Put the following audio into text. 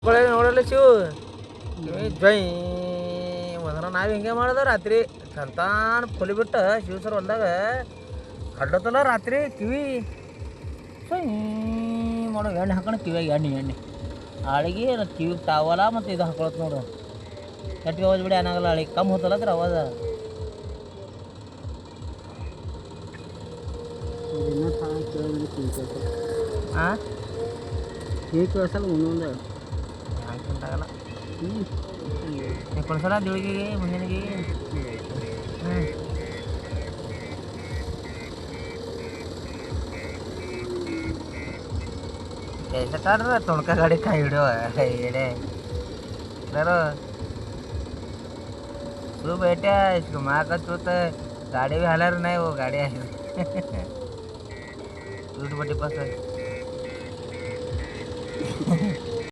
ನೋಡಲ್ಲ ಶಿವು ಜೈ ಮೊದಲ ನಾವು ಹಿಂಗೆ ಮಾಡ್ದೆ ರಾತ್ರಿ ಸಂತಾನ ಫುಲಿ ಬಿಟ್ಟು ಶಿವ ಸರ್ ಹೊಲ್ದಾಗ ಕಡ್ಡತ್ತಲ್ಲ ರಾತ್ರಿ ಕಿವಿ ಸೈ ಮಾಡೋ ಎಣ್ಣೆ ಹಾಕೋಣ ಕಿವಿಯಾಗ ಎಣ್ಣೆ ಆಳಿಗೆ ಕಿವಿಗೆ ತಾವಲ್ಲ ಮತ್ತು ಇದು ಹಾಕೊಳತ್ ನೋಡು ಕಟ್ಟಿಗೆ ಅವಾಜ್ ಬಿಡಿ ಏನಾಗಲ್ಲ ಆಳಿಗೆ ಕಮ್ಮಿ ಹೋತಲ್ಲ ಅದ್ರ ಅವಾಜ ಹಾಂ ಕೇಳಿಸಲ್ಲ ಒಂದೊಂದು ಆಗಲ್ಲ ಕೊಡ್ಸಲ್ಲ ದೇಳಿಗೆಗೆ ಮುಂಜಾನೆಗೆ ಹ್ಞೂ कैसे काट रहा तुणका गाड़ी का वीडियो है ये करो तू बैठा इसको माँ का तू तो गाड़ी भी हला नहीं वो गाड़ी है टूट बटी पास